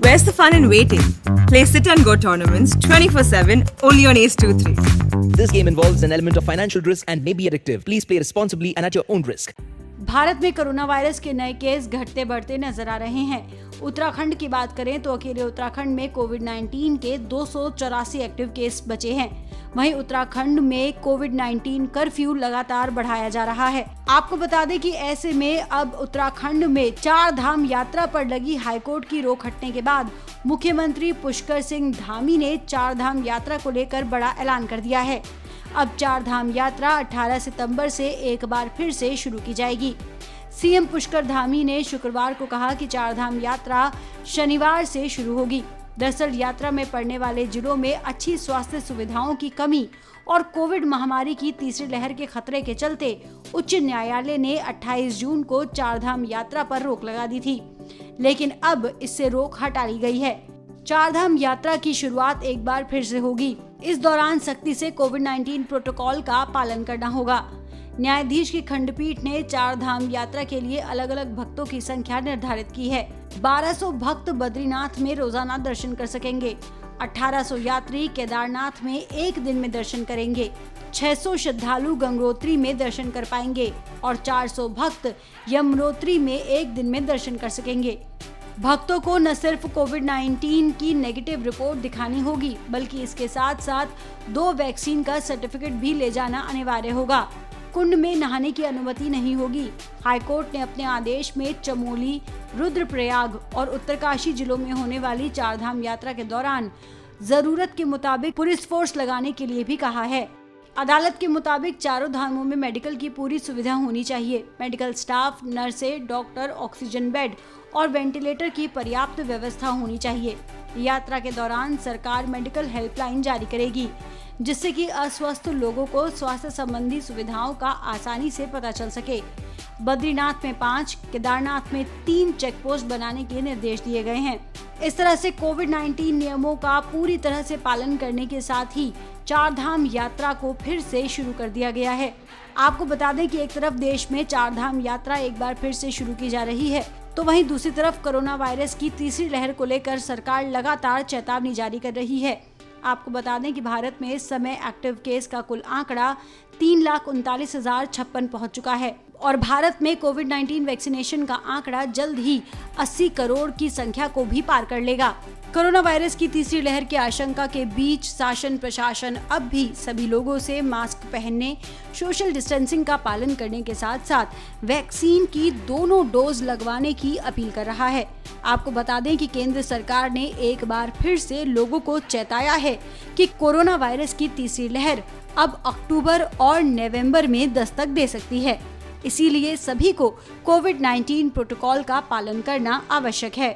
Where's the fun in waiting? Play Sit and Go tournaments 24/7 only on Ace 2-3. This game involves an element of financial risk and may be addictive. Please play responsibly and at your own risk. Bharat में corona virus के नए case घटते बढ़ते नजर आ रहे हैं। उत्तराखंड की बात करें तो अकेले उत्तराखंड में कोविड-19 के 284 एक्टिव केस बचे हैं। वहीं उत्तराखंड में कोविड-19 कर्फ्यू लगातार बढ़ाया जा रहा है। आपको बता दें कि ऐसे में अब उत्तराखंड में 4 धाम यात्रा पर लगी हाईकोर्ट की रोक हटने के बाद मुख्यमंत्री पुष्कर सिंह धामी ने 4 धाम यात्रा को लेकर बड़ा ऐलान कर दिया है। अब 4 धाम यात्रा 18 सितंबर से एक बार फिर से शुरू की जाएगी। सीएम पुष्कर धामी ने शुक्रवार को कहा कि 4 धाम यात्रा शनिवार से शुरू होगी। दरअसल यात्रा में पड़ने वाले जिलों में अच्छी स्वास्थ्य सुविधाओं की कमी और कोविड महामारी की तीसरी लहर के खतरे के चलते उच्च न्यायालय ने 28 जून को 4 धाम यात्रा पर रोक लगा दी थी, लेकिन अब इससे रोक हटा ली गई है। 4 धाम यात्रा की शुरुआत एक बार फिर से होगी। इस दौरान सख्ती से कोविड-19 प्रोटोकॉल का पालन करना होगा। न्यायाधीश की खंडपीठ ने 4 धाम यात्रा के लिए अलग अलग भक्तों की संख्या निर्धारित की है। 1200 भक्त बद्रीनाथ में रोजाना दर्शन कर सकेंगे। 1800 यात्री केदारनाथ में एक दिन में दर्शन करेंगे। 600 श्रद्धालु गंगोत्री में दर्शन कर पाएंगे और 400 भक्त यमुनोत्री में एक दिन में दर्शन कर सकेंगे। भक्तों को न सिर्फ कोविड-19 की नेगेटिव रिपोर्ट दिखानी होगी, बल्कि इसके साथ साथ 2 वैक्सीन का सर्टिफिकेट भी ले जाना अनिवार्य होगा। कुंड में नहाने की अनुमति नहीं होगी। हाईकोर्ट ने अपने आदेश में चमोली, रुद्रप्रयाग और उत्तरकाशी जिलों में होने वाली 4 धाम यात्रा के दौरान जरूरत के मुताबिक पुलिस फोर्स लगाने के लिए भी कहा है। अदालत के मुताबिक चारों धामों में मेडिकल की पूरी सुविधा होनी चाहिए। मेडिकल स्टाफ, नर्सें, डॉक्टर, ऑक्सीजन बेड और वेंटिलेटर की पर्याप्त व्यवस्था होनी चाहिए। यात्रा के दौरान सरकार मेडिकल हेल्पलाइन जारी करेगी, जिससे कि अस्वस्थ लोगों को स्वास्थ्य संबंधी सुविधाओं का आसानी से पता चल सके। बद्रीनाथ में 5, केदारनाथ में 3 चेक पोस्ट बनाने के निर्देश दिए गए हैं। इस तरह से कोविड-19 नियमों का पूरी तरह से पालन करने के साथ ही 4 धाम यात्रा को फिर से शुरू कर दिया गया है। आपको बता दें कि एक तरफ देश में 4 धाम यात्रा एक बार फिर से शुरू की जा रही है, तो वहीं दूसरी तरफ कोरोना वायरस की तीसरी लहर को लेकर सरकार लगातार चेतावनी जारी कर रही है। आपको बता दें कि भारत में इस समय एक्टिव केस का कुल आंकड़ा 3,39,056 पहुंच चुका है और भारत में कोविड-19 वैक्सीनेशन का आंकड़ा जल्द ही 80 करोड़ की संख्या को भी पार कर लेगा। कोरोना वायरस की तीसरी लहर की आशंका के बीच शासन प्रशासन अब भी सभी लोगों से मास्क पहनने, सोशल डिस्टेंसिंग का पालन करने के साथ साथ वैक्सीन की दोनों डोज लगवाने की अपील कर रहा है। आपको बता दें कि केंद्र सरकार ने एक बार फिर से लोगों को चेताया है कि कोरोना वायरस की तीसरी लहर अब अक्टूबर और नवंबर में दस्तक दे सकती है। इसीलिए सभी को कोविड-19 प्रोटोकॉल का पालन करना आवश्यक है।